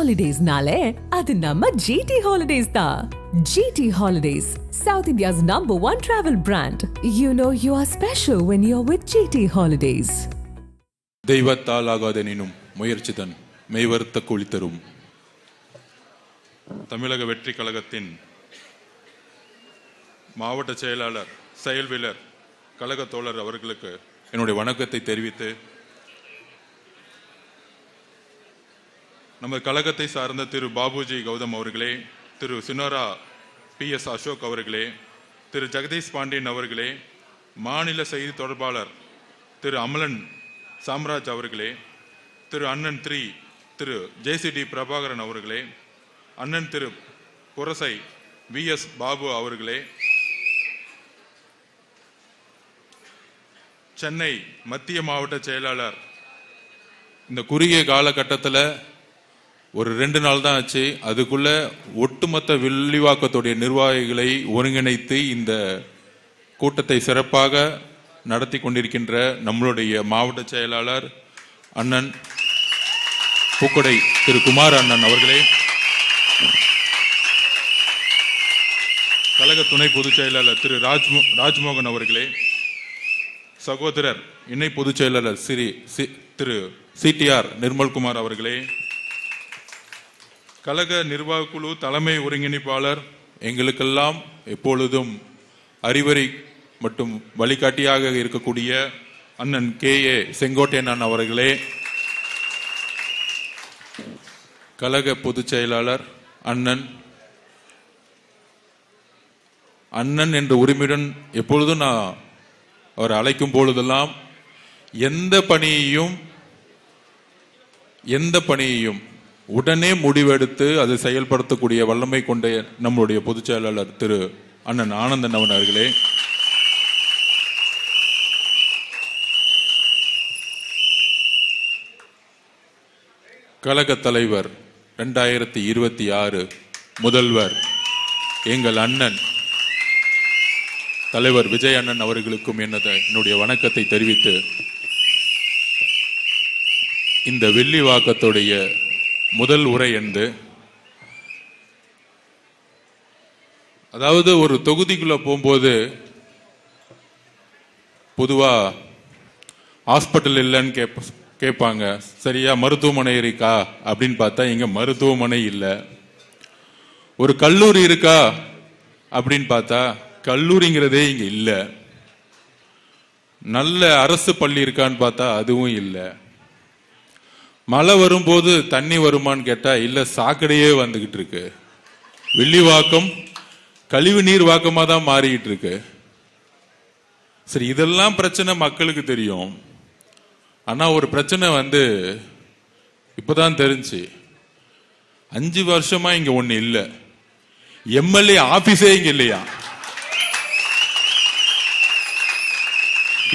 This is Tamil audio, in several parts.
Holidays-nale, adu namma GT Holidays da. GT Holidays, South India's #1 travel brand. You know you are special when you're with GT Holidays. தெய்வத்தால் ஆகாதெனினும் முயற்சிதன் மெய்வருத்த கூலி தரும். தமிழக வெற்றி கழகத்தின் மாவட்ட செயலாளர் செயல்வீரர் கழக தோழர் அவர்களுக்கு என்னுடைய வணக்கத்தை தெரிவித்து, நம்ம கழகத்தை சார்ந்த திரு பாபுஜி கௌதம் அவர்களே, திரு சினோரா PS அசோக் அவர்களே, திரு ஜெகதீஷ் பாண்டியன் அவர்களே, மாநில செய்தி தொடர்பாளர் திரு அமலன் சாம்ராஜ் அவர்களே, திரு அண்ணன் திரு JCD பிரபாகரன் அவர்களே, அண்ணன் திரு புரசை VS பாபு அவர்களே, சென்னை மத்திய மாவட்ட செயலாளர், இந்த குறுகிய காலகட்டத்தில் ஒரு 2 நாள் தான் ஆச்சு, அதுக்குள்ள ஒட்டுமொத்த வில்லிவாக்கத்துடைய நிர்வாகிகளை ஒருங்கிணைத்து இந்த கூட்டத்தை சிறப்பாக நடத்தி கொண்டிருக்கின்ற நம்மளுடைய மாவட்ட செயலாளர் அண்ணன் பூக்கொடை திரு குமார் அண்ணன் அவர்களே, கழக துணை பொதுச் செயலாளர் திரு ராஜ்மோகன் அவர்களே, சகோதரர் இணை பொதுச் செயலாளர் திரு CTR நிர்மல்குமார் அவர்களே, கழக நிர்வாக குழு தலைமை ஒருங்கிணைப்பாளர், எங்களுக்கெல்லாம் எப்பொழுதும் அறிவுரை மற்றும் வழிகாட்டியாக இருக்கக்கூடிய அண்ணன் KA செங்கோட்டையன் அவர்களே, கழக பொதுச் செயலாளர் அண்ணன் என்ற உரிமையுடன் எப்பொழுதும் நான் அவர் அழைக்கும் பொழுதெல்லாம் எந்த பணியையும் உடனே முடிவெடுத்து அதை செயல்படுத்தக்கூடிய வல்லமை கொண்ட நம்முடைய பொதுச் செயலாளர் திரு அண்ணன் ஆனந்தன் அவர்களே, கழக தலைவர் 2026 முதல்வர் எங்கள் அண்ணன் தலைவர் விஜய் அண்ணன் அவர்களுக்கும் என்னுடைய வணக்கத்தை தெரிவித்து, இந்த வில்லிவாக்கத்துடைய முதல் உரை என்று, அதாவது ஒரு தொகுதிக்குள்ள போகும்போது பொதுவா ஹாஸ்பிட்டல் இல்லைன்னு கேட்பாங்க, சரியா மருத்துவமனை இருக்கா அப்படின்னு பார்த்தா இங்க மருத்துவமனை இல்லை. ஒரு கல்லூரி இருக்கா அப்படின்னு பார்த்தா கல்லூரிங்கிறதே இங்க இல்லை. நல்ல அரசு பள்ளி இருக்கான்னு பார்த்தா அதுவும் இல்லை. மழை வரும்போது தண்ணி வருமானு கேட்டா இல்ல, சாக்கடையே வந்துகிட்டு இருக்கு. வில்லிவாக்கம் கழிவு நீர் வாக்கமா தான் மாறிக்கிட்டு இருக்கு. சரி, இதெல்லாம் பிரச்சனை மக்களுக்கு தெரியும். ஆனா ஒரு பிரச்சனை இப்பதான் தெரிஞ்சு, 5 வருஷமா இங்க ஒண்ணு இல்ல. MLA ஆபீஸே இங்க இல்லையா.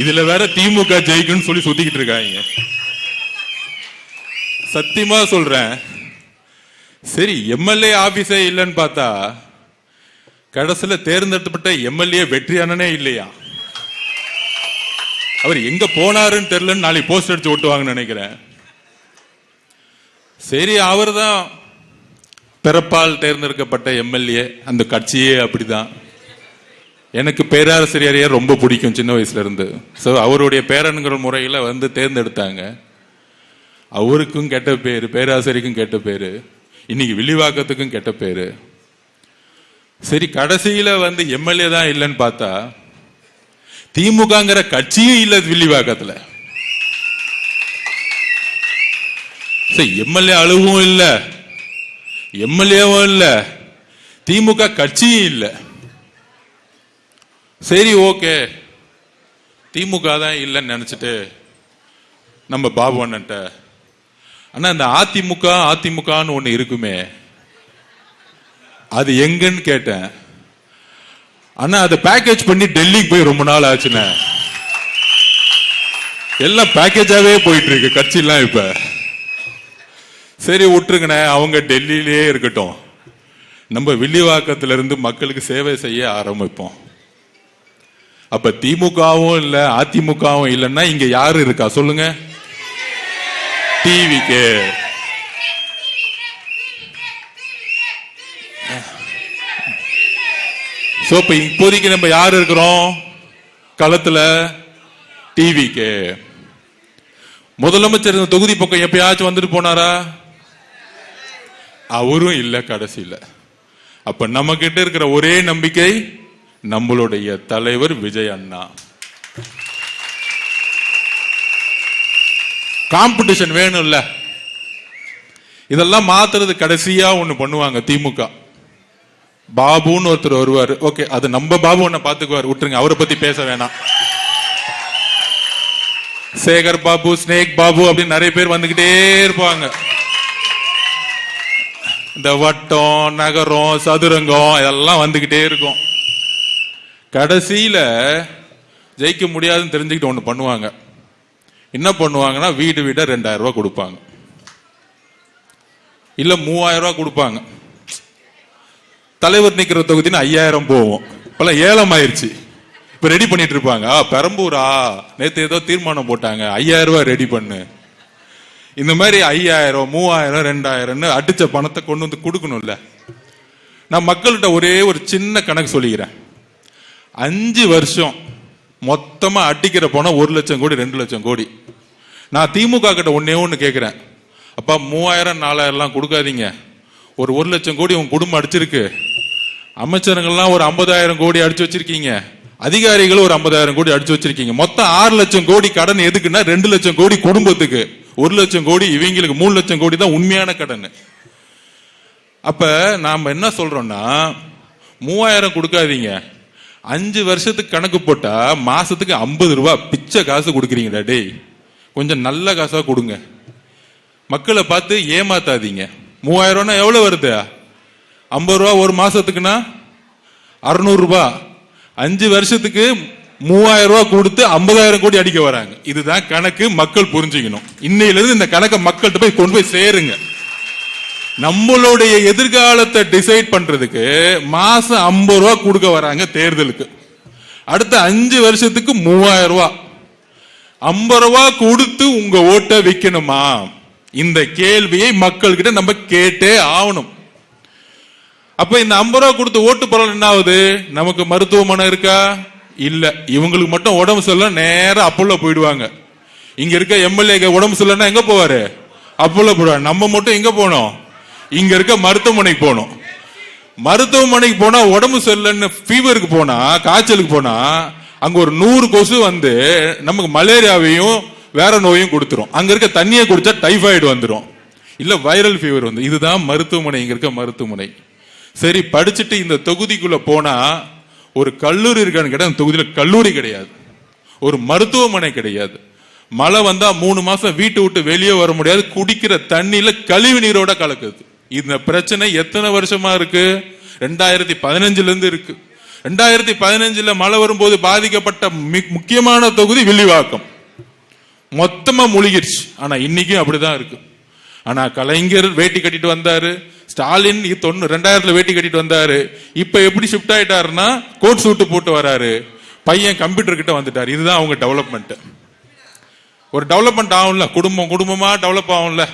இதுல வேற திமுக ஜெயிக்குன்னு சொல்லி சுத்திக்கிட்டு இருக்காங்க. சத்தியமா சொல்றேன். சரி, MLA ஆபீஸே இல்லைன்னு பார்த்தா கடைசியில தேர்ந்தெடுக்கப்பட்ட MLA வெற்றி அண்ணனே இல்லையா. அவர் எங்க போனாருன்னு தெரியலன்னு நாளைக்கு போஸ்ட் அடிச்சு ஓட்டுவாங்கன்னு நினைக்கிறேன். சரி, அவர் தான் பிறப்பால் தேர்ந்தெடுக்கப்பட்ட MLA. அந்த கட்சியே அப்படிதான். எனக்கு பேராசிரியரையே ரொம்ப பிடிக்கும் சின்ன வயசுல இருந்து. ஸோ அவருடைய பேரன்கிற முறையில் தேர்ந்தெடுத்தாங்க. அவருக்கும் கெட்ட பேரு, பேராசிரியருக்கும் கெட்ட பேரு, இன்னைக்கு வில்லிவாக்கத்துக்கும் கெட்ட பேரு. சரி, கடைசியில MLA தான் இல்லைன்னு பார்த்தா திமுகங்கிற கட்சியும் இல்லை வில்லிவாக்கத்துல. சரி, MLA அழுவும் இல்ல, MLAவும் இல்ல, திமுக கட்சியும் இல்லை. சரி, ஓகே, திமுக தான் இல்லைன்னு நினைச்சிட்டு நம்ம பாபு அண்ணன்ட்ட, ஆனா இந்த அதிமுகன்னு ஒண்ணு இருக்குமே, அது எங்கன்னு கேட்டேன். ஆனா அதை பேக்கேஜ் பண்ணி டெல்லிக்கு போய் ரொம்ப நாள் ஆச்சுன்னு, எல்லாம் பேக்கேஜாவே போயிட்டு இருக்கு கட்சியெல்லாம். இப்ப சரி விட்டுருங்கண்ணே, அவங்க டெல்லியிலே இருக்கட்டும், நம்ம வில்லிவாக்கத்திலிருந்து மக்களுக்கு சேவை செய்ய ஆரம்பிப்போம். அப்ப திமுகவும் இல்ல அதிமுகவும் இல்லைன்னா இங்க யாரு இருக்கா சொல்லுங்க? டிவிகே. சோ இப்ப இப்போதைக்கு நம்ம யார் இருக்கிறோம் களத்துல? டிவிக்கு. முதலமைச்சர் இந்த தொகுதி பக்கம் எப்பயாச்சும் வந்துட்டு போனாரா? அவரும் இல்ல கடைசியில. அப்ப நம்ம கிட்ட இருக்கிற ஒரே நம்பிக்கை நம்மளுடைய தலைவர் விஜய் அண்ணா. காம்படிஷன் வேணும்ல, இதெல்லாம் மாத்துறது கடைசியா ஒண்ணு பண்ணுவாங்க திமுக. பாபுன்னு ஒருத்தர் வருவாரு. ஓகே, அது நம்ம பாபு ஒன்ன பாத்துக்குவார், விட்டுருங்க, அவரை பத்தி பேச வேணாம். சேகர் பாபு, ஸ்னேக் பாபு அப்படின்னு நிறைய பேர் வந்துகிட்டே இருப்பாங்க. இந்த வட்டம், நகரம், சதுரங்கம் இதெல்லாம் வந்துகிட்டே இருக்கும். கடைசியில ஜெயிக்க முடியாதுன்னு தெரிஞ்சுக்கிட்டு ஒண்ணு பண்ணுவாங்க. என்ன பண்ணுவாங்கன்னா, வீடு வீட 2000 ரூபாய் கொடுப்பாங்க, இல்ல 3000 ரூபாய் கொடுப்பாங்க. தலைவர் நிக்கிற தொகுதின்னு 5000 போவோம். இப்பெல்லாம் ஏலம் ஆயிருச்சு. இப்ப ரெடி பண்ணிட்டு இருப்பாங்க. பெரம்பூரா நேத்து ஏதோ தீர்மானம் போட்டாங்க, 5000 ரூபாய் ரெடி பண்ணு. இந்த மாதிரி 5000, 3000, 2000 அடிச்ச பணத்தை கொண்டு வந்து கொடுக்கணும்ல. நான் மக்கள்கிட்ட ஒரே ஒரு சின்ன கணக்கு சொல்லிக்கிறேன். 5 வருஷம் மொத்தமா அடிக்கிற பணம் 1 லட்சம் கோடி, 2 லட்சம் கோடி. நான் திமுக கிட்ட ஒண்ணு கேட்கிறேன். அப்பா 3000, 4000 கொடுக்காதீங்க. ஒரு 1 லட்சம் கோடி உங்க குடும்பம் அடிச்சிருக்கு. அமைச்சர்கள்லாம் ஒரு 50,000 கோடி அடிச்சு வச்சிருக்கீங்க. அதிகாரிகள் ஒரு 50,000 கோடி அடிச்சு வச்சிருக்கீங்க. மொத்தம் 6 லட்சம் கோடி கடன் எதுக்குன்னா 2 லட்சம் கோடி குடும்பத்துக்கு, 1 லட்சம் கோடி இவங்களுக்கு, 3 லட்சம் கோடி தான் உண்மையான கடன். அப்ப நாம என்ன சொல்றோம்னா, 3000 கொடுக்காதீங்க, 5 வருஷத்துக்கு கணக்கு போட்டா மாசத்துக்கு 50 ரூபாய் பிச்சை காசு கொடுக்குறீங்கடா. டேய், கொஞ்சம் நல்ல காசா கொடுங்க. மக்களை பார்த்து ஏமாத்தாதீங்க. 3000 எவ்வளவு வருது? 50 ரூபா ஒரு மாசத்துக்குன்னா 600 ரூபாய். 5 வருஷத்துக்கு 3000 ரூபாய் கொடுத்து 50,000 கோடி அடிக்க வராங்க. இதுதான் கணக்கு. மக்கள் புரிஞ்சுக்கணும். இன்னையில இருந்து இந்த கணக்கை மக்கள்கிட்ட போய் கொண்டு போய் சேருங்க. நம்மளுடைய எதிர்காலத்தை டிசைட் பண்றதுக்கு மாசம் 50 ரூபாய் கொடுக்க வராங்க தேர்தலுக்கு. அடுத்த 5 வருஷத்துக்கு 3000 ரூபாய். 50 ரூபாய் கொடுத்து உங்க ஓட்டை விற்கணுமா? இந்த கேள்வியை மக்கள் கிட்ட நம்ம கேட்டே ஆகணும். அப்ப இந்த 50 ரூபாய் கொடுத்து ஓட்டு போறது என்ன ஆகுது? நமக்கு மருத்துவமனை இருக்கா? இல்ல. இவங்களுக்கு மட்டும் உடம்பு சரியில்லை, நேரா அப்போலோ போயிடுவாங்க. இங்க இருக்க எம்எல்ஏ உடம்பு சரியில்லைன்னா எங்க போவாரு? அப்போலோ போயிடுவாங்க. நம்ம மட்டும் எங்க போனோம்? இங்க இருக்க மருத்துவமனைக்கு போனோம். மருத்துவமனைக்கு போனா உடம்பு சரியில்லைன்னு ஃபீவருக்கு போனா, காய்ச்சலுக்கு போனா, அங்க ஒரு 100 கொசு வந்து நமக்கு மலேரியாவையும் வேற நோயும் கொடுத்துரும். அங்க இருக்க தண்ணியை குடிச்சா டைபாய்டு வந்துடும், இல்ல வைரல் ஃபீவர் வந்து. இதுதான் மருத்துவமனை, இங்க இருக்க மருத்துவமனை. சரி, படிச்சுட்டு இந்த தொகுதிக்குள்ள போனா ஒரு கல்லூரி இருக்கான்னு கேட்டா அந்த தொகுதியில கல்லூரி கிடையாது, ஒரு மருத்துவமனை கிடையாது. மழை வந்தா 3 மாசம் வீட்டை விட்டு வெளியே வர முடியாது. குடிக்கிற தண்ணியில கழிவு நீரோட கலக்குது. இந்த பிரச்சனை எத்தனை வருஷமா இருக்கு? 2015 இருந்து இருக்கு. 2015 மழை வரும்போது பாதிக்கப்பட்ட முக்கியமான தொகுதி வில்லிவாக்கம், மொத்தமா முழுகிருச்சு. ஆனா இன்னைக்கும் அப்படிதான் இருக்கு. ஆனா கலைஞர் வேட்டி கட்டிட்டு வந்தாரு, ஸ்டாலின் 2000 வேட்டி கட்டிட்டு வந்தாரு. இப்ப எப்படி ஷிஃப்ட் ஆயிட்டாருன்னா கோட் சூட்டு போட்டு வராரு, பையன் கம்ப்யூட்டர் கிட்ட வந்துட்டாரு. இதுதான் அவங்க டெவலப்மெண்ட். ஒரு டெவலப்மெண்ட் ஆகும்ல, குடும்பம் குடும்பமா டெவலப் ஆகும்ல.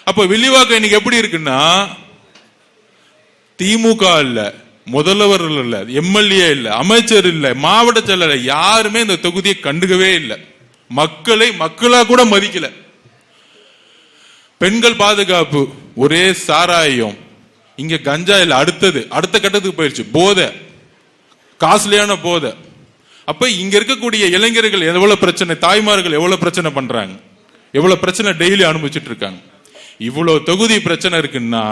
அப்ப வில்லிவாக்கம் இன்னைக்கு எப்படி இருக்குன்னா, திமுக இல்ல, முதல்வர் இல்ல, எம்எல்ஏ இல்ல, அமைச்சர் இல்ல, மாவட்ட செயலர் யாருமே இந்த தொகுதியை கண்டுக்கவே இல்லை. மக்களை மக்களா கூட மதிக்கல. பெண்கள் பாதுகாப்பு ஒரே சாராயம், இங்க கஞ்சா இல்ல. அடுத்த கட்டத்துக்கு போயிருச்சு போதை, காஸ்ட்லியான போதை. அப்ப இங்க இருக்கக்கூடிய இளைஞர்கள் எவ்வளவு பிரச்சனை, தாய்மார்கள் எவ்வளவு பிரச்சனை பண்றாங்க, எவ்வளவு பிரச்சனை டெய்லி அனுபவிச்சுட்டு இருக்காங்க. இவ்வளவு தொகுதி பிரச்சனை இருக்குன்னா,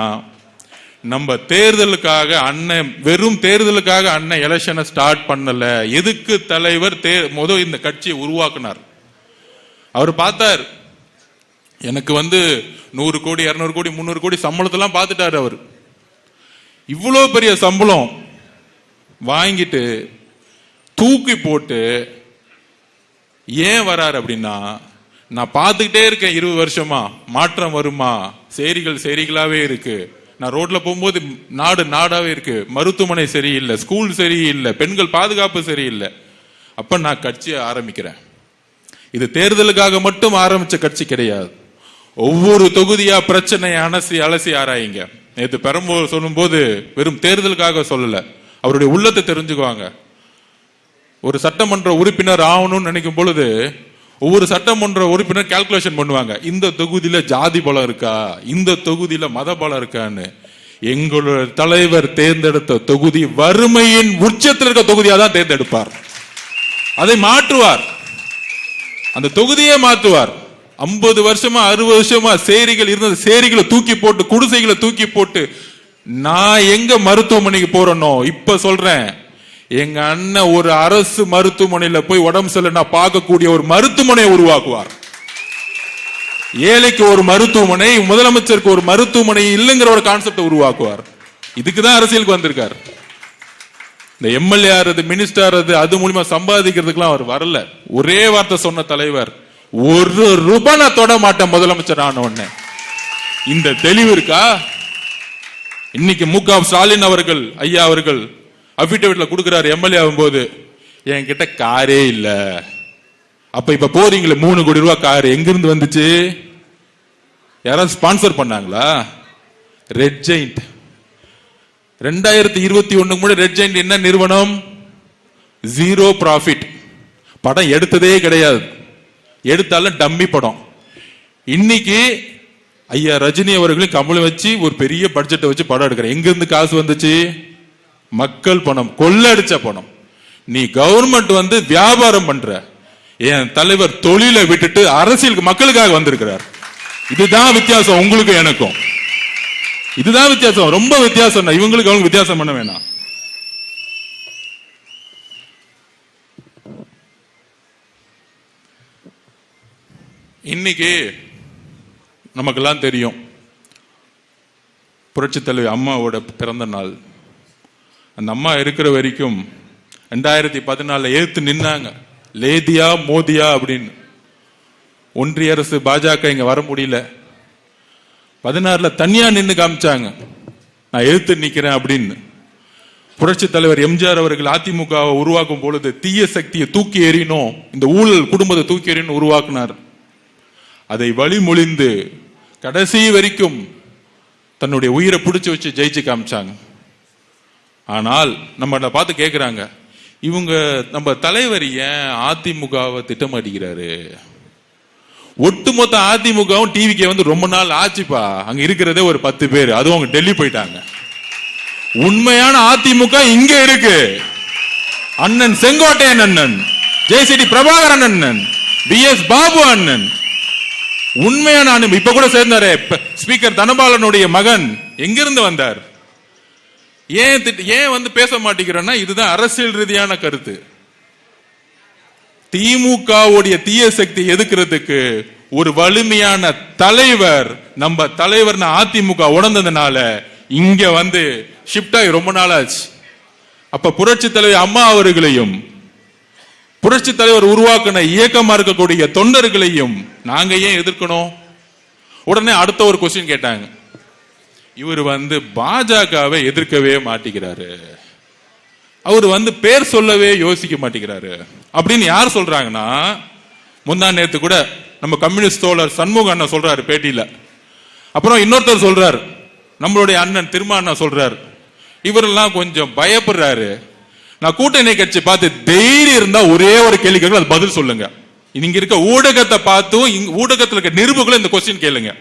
நம்ம தேர்தலுக்காக அண்ணன், வெறும் தேர்தலுக்காக அண்ணன் எலெக்ஷனை ஸ்டார்ட் பண்ணல. எதுக்கு தலைவர் முதல் இந்த கட்சியை உருவாக்குனார்? அவர் பார்த்தார், எனக்கு 100 கோடி 200 கோடி 300 கோடி சம்பளத்தெல்லாம் பார்த்துட்டாரு. அவர் இவ்வளவு பெரிய சம்பளம் வாங்கிட்டு தூக்கி போட்டு ஏன் வராரு அப்படின்னா, நான் பார்த்துக்கிட்டே இருக்கேன் 20 வருஷமா, மாற்றம் வருமா? சேரிகளாவே இருக்கு. நான் ரோட்ல போகும்போது நாடாவே இருக்கு. மருத்துவமனை சரியில்லை, ஸ்கூல் சரியில்லை, பெண்கள் பாதுகாப்பு சரியில்லை. அப்ப நான் கட்சியை ஆரம்பிக்கிறேன். இது தேர்தலுக்காக மட்டும் ஆரம்பிச்ச கட்சி கிடையாது. ஒவ்வொரு தொகுதியா பிரச்சனை அலசி ஆராயுங்க. நேற்று பெரம்பூர் சொல்லும் போது வெறும் தேர்தலுக்காக சொல்லல, அவருடைய உள்ளத்தை தெரிஞ்சுக்குவாங்க. ஒரு சட்டமன்ற உறுப்பினர் ஆகணும்னு நினைக்கும் பொழுது ஒவ்வொரு சட்டமன்ற உறுப்பினர் கால்குலேஷன் பண்ணுவாங்க. இந்த தொகுதியில ஜாதி பலம் இருக்கா, இந்த தொகுதியில மத பலம் இருக்கான்னு. எங்களுடைய தலைவர் தேர்ந்தெடுத்த தொகுதி வறுமையின் உச்சத்தில் இருக்க தொகுதியா தான் தேர்ந்தெடுப்பார். அதை மாற்றுவார், அந்த தொகுதியே மாற்றுவார். 50 வருஷமா 60 வருஷமா சேரிகள் இருந்த சேரிகளை தூக்கி போட்டு, குடிசைகளை தூக்கி போட்டு, நான் எங்க மருத்துவமனைக்கு போறேனோ இப்ப சொல்றேன், எங்க அண்ணன் ஒரு அரசு மருத்துவமனையில போய் உடம்பு சரியில்லைன்னா பார்க்கக்கூடிய ஒரு மருத்துவமனையை உருவாக்குவார். ஏழைக்கு ஒரு மருத்துவமனை, முதலமைச்சருக்கு ஒரு மருத்துவமனை இல்லைங்கிற ஒரு கான்செப்ட் உருவாக்குவார். இதுக்குதான் அரசியலுக்கு வந்திருக்கார். இந்த எம்எல்ஏ ஆறது, மினிஸ்டர் அது மூலமா சம்பாதிக்கிறதுக்கெல்லாம் அவர் வரல. ஒரே வார்த்தை சொன்ன தலைவர், 1 ரூபாய் நான் தொட மாட்டேன் முதலமைச்சர் ஆன உடனே. இந்த தெளிவு இருக்கா? இன்னைக்கு மு.க. ஸ்டாலின் அவர்கள், ஐயா அவர்கள் அபிடேவிட்ல கொடுக்கிறாரு எம்எல்ஏ ஆகும்போது, என்கிட்ட காரே இல்ல. அப்ப இப்ப போறீங்களே 3 கோடி ரூபாய் கார் எங்கிருந்து வந்துச்சு? யாராவது ஸ்பான்சர் பண்ணாங்களா? ரெட் ஜெயிண்ட் 2021 கூட ரெட் ஜெயிண்ட் என்ன நிறுவனம்? 0 ப்ராஃபிட். படம் எடுத்ததே கிடையாது, எடுத்தாலும் டம்மி படம். இன்னைக்கு ஐயா ரஜினி அவர்களும் கமலும் வச்சு ஒரு பெரிய பட்ஜெட்டை வச்சு படம் எடுக்கிறேன். எங்க இருந்து காசு வந்துச்சு? மக்கள் பணம், கொள்ளடிச்ச பணம். நீ கவர்மெண்ட் வியாபாரம் பண்ற. என் தலைவர் தொழிலை விட்டுட்டு அரசியலுக்கு மக்களுக்காக வந்திருக்கிறார். இதுதான் வித்தியாசம் உங்களுக்கு எனக்கும். இதுதான் வித்தியாசம், ரொம்ப வித்தியாசம். இவங்களுக்கு அவங்களுக்கு வித்தியாசம் பண்ண வேணாம். இன்னைக்கு நமக்கெல்லாம் தெரியும், புரட்சி தலைவி அம்மாவோட பிறந்த நாள். அந்த அம்மா இருக்கிற வரைக்கும் 2014 ஏத்து நின்னாங்க, லேதியா மோதியா அப்படின்னு. ஒன்றிய அரசு பாஜக இங்க வர முடியல. 16 தனியா நின்று காமிச்சாங்க, நான் எழுத்து நிக்கிறேன் அப்படின்னு. புரட்சி தலைவர் எம்ஜிஆர் அவர்கள் அதிமுகவை உருவாக்கும் பொழுது தீய சக்தியை தூக்கி எறியணும், இந்த ஊழல் குடும்பத்தை தூக்கி எறியணும் உருவாக்குனார். அதை வழிமொழிந்து கடைசி வரைக்கும் தன்னுடைய உயிரை பிடிச்சு வச்சு ஜெயிச்சு காமிச்சாங்க. ஆனால் நம்ம பார்த்து கேட்கிறாங்க, இவங்க நம்ம தலைவர் ஏன் அதிமுகவை திட்டமாட்டிக்கிறாரு? ஒட்டுமொத்த அதிமுகவும் டிவிக்கு ரொம்ப நாள் ஆச்சுப்பா, அங்க இருக்கிறதே ஒரு 10 பேர், அதுவும் அவங்க டெல்லி போயிட்டாங்க. உண்மையான அதிமுக இங்க இருக்கு. அண்ணன் செங்கோட்டையன் அண்ணன், ஜெயசிடி பிரபாகரன் அண்ணன், பி.எஸ். பாபு அண்ணன், உண்மையான அண்ணன். இப்ப கூட சேர்ந்தாரு ஸ்பீக்கர் தனபாலனுடைய மகன், எங்கிருந்து வந்தார்? ஏன் பேச மாட்டேங்கிறேன்னா, இதுதான் அரசியல் ரீதியான கருத்து. திமுகவுடைய தீய சக்தி எதுக்கிறதுக்கு ஒரு வலிமையான தலைவர், நம்ம தலைவர் அதிமுக உணர்ந்ததுனால இங்க ஷிஃப்ட் ஆகி ரொம்ப நாள் ஆச்சு. அப்ப புரட்சி தலைவர் அம்மா அவர்களையும், புரட்சி தலைவர் உருவாக்கின இயக்கமா இருக்கக்கூடிய தொண்டர்களையும் நாங்க ஏன் எதிர்க்கணும்? உடனே அடுத்த ஒரு கொஸ்டின் கேட்டாங்க, இவர் பாஜகவை எதிர்க்கவே மாட்டேங்கிறாரு, அவர் பேர் சொல்லவே யோசிக்க மாட்டேங்கிறாரு அப்படின்னு யார் சொல்றாங்கன்னா, முந்தா நேத்து கூட நம்ம கம்யூனிஸ்ட் தோழர் சண்முக அண்ணன் சொல்றாரு பேட்டியில. அப்புறம் இன்னொருத்தர் சொல்றாரு, நம்மளுடைய அண்ணன் திருமா அண்ணன் சொல்றாரு, இவரெல்லாம் கொஞ்சம் பயப்படுறாரு. நான் கூட்டணி கட்சி பார்த்து தைரியம் இருந்தா ஒரே ஒரு கேள்வி கேட்க, அது பதில் சொல்லுங்க. இங்க இருக்க ஊடகத்தை பார்த்தும் ஊடகத்தில் இருக்க நிருபர்களும் இந்த கொஸ்டின் கேளுங்க.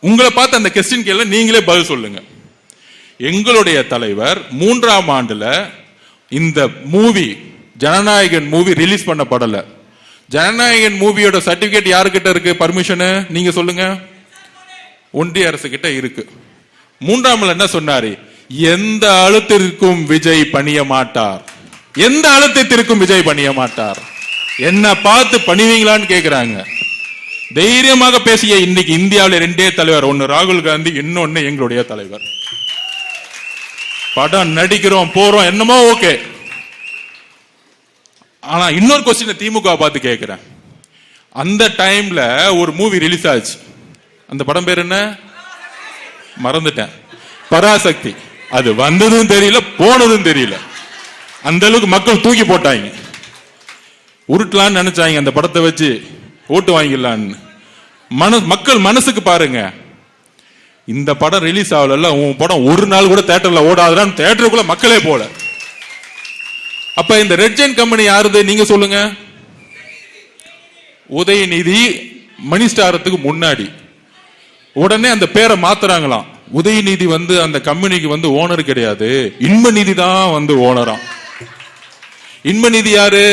உங்களை பார்த்து அந்த கொஸ்டின் கேள்வி நீங்களே பதில் சொல்லுங்க. எங்களுடைய தலைவர் 3ஆம் ஆண்டுல இந்த மூவி ஜனநாயகன் மூவி ரிலீஸ் பண்ணப்படல. ஜனநாயகன் மூவியோட சர்டிபிகேட் யாருக்கிட்ட இருக்கு? பர்மிஷன் நீங்க சொல்லுங்க. ஒன்றிய அரசு கிட்ட இருக்கு. 3ஆம் என்ன சொன்னாரு? எந்த அழுத்தத்திற்கும் விஜய் பணிய மாட்டார், எந்த அழுத்தத்திற்கும் விஜய் பணிய மாட்டார். என்ன பார்த்து பணிவீங்களான்னு கேக்குறாங்க. தைரியமாக பேசிய இன்னைக்கு இந்தியாவில் 2 தலைவர், ஒன்னு ராகுல் காந்தி, இன்னொன்னு எங்களுடைய தலைவர். படம் நடிக்கிறோம், போறோம், என்னமோ ஓகே. ஆனா இன்னொரு கொஸ்டின் திமுக பார்த்து கேட்கிறேன். அந்த டைம்ல ஒரு மூவி ரிலீஸ் ஆச்சு, அந்த படம் பேர் என்ன மறந்துட்டேன், பராசக்தி. அது வந்ததும் தெரியல, போனதும் தெரியல. அந்த அளவுக்கு மக்கள் தூக்கி போட்டாங்க. உருட்டலான்னு நினைச்சாங்க, அந்த படத்தை வச்சு ஓட்டு வாங்கிடலான்னு. மக்கள் மனசுக்கு பாருங்க, இந்த படம் ரிலீஸ் ஆகல, உன் படம் ஒரு நாள் கூட தியேட்டர்ல ஓடாதுன்னு தியேட்டருக்குள்ள மக்களே போல. அப்ப இந்த ரெட் ஜெயின் கம்பெனி யாருது நீங்க சொல்லுங்க? உதயநிதி மணி ஸ்டாரத்துக்கு முன்னாடி உடனே அந்த பேரை மாத்துறாங்களாம். உதயநிதி அந்த கம்பெனிக்கு ஓனர் கிடையாது, இன்பநிதி தான் ஓனராம். இன்பநிதி யாரு?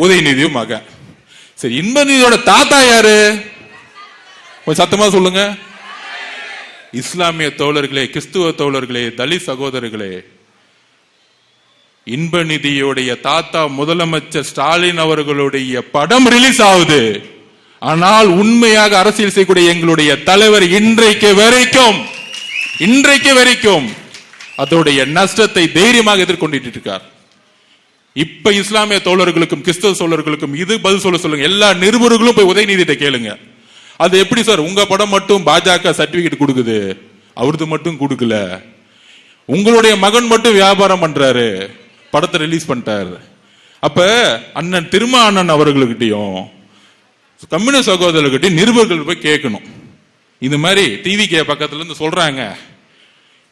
உதயநிதியும் மகன். சரி, இன்பநிதியோட தாத்தா யாரு? கொஞ்சம் சத்தமா சொல்லுங்க. இஸ்லாமிய தோழர்களே, கிறிஸ்துவ தோழர்களே, தலித் சகோதரர்களே, இன்பநிதியுடைய தாத்தா முதலமைச்சர் ஸ்டாலின் அவர்களுடைய படம் ரிலீஸ் ஆகுது. ஆனால் உண்மையாக அரசியல் செய்யக்கூடிய எங்களுடைய தலைவர் இன்றைக்கு வரைக்கும் அதோடைய நஷ்டத்தை தைரியமாக எதிர்கொண்டிட்டு இருக்கார். இப்ப இஸ்லாமிய தோழர்களுக்கும் கிறிஸ்தவ தோழர்களுக்கும் இது பதில் சொல்லுங்க. எல்லா நிருபர்களும் போய் உதயநிதியை கேளுங்க. அது எப்படி சார் உங்க படம் மட்டும் பாஜக சர்டிபிகேட் கொடுக்குது, அவரது மட்டும் கொடுக்கல, உங்களுடைய மகன் மட்டும் வியாபாரம் பண்றாரு, படத்தை ரிலீஸ் பண்ணிட்டாரு. அப்ப அண்ணன் திருமாவளவன் அவர்களுக்கிட்டையும் கம்யூனிஸ்ட் சகோதரர்கிட்டையும் நிருபர்கள் போய் கேட்கணும். இந்த மாதிரி டிவி பக்கத்துல இருந்து சொல்றாங்க,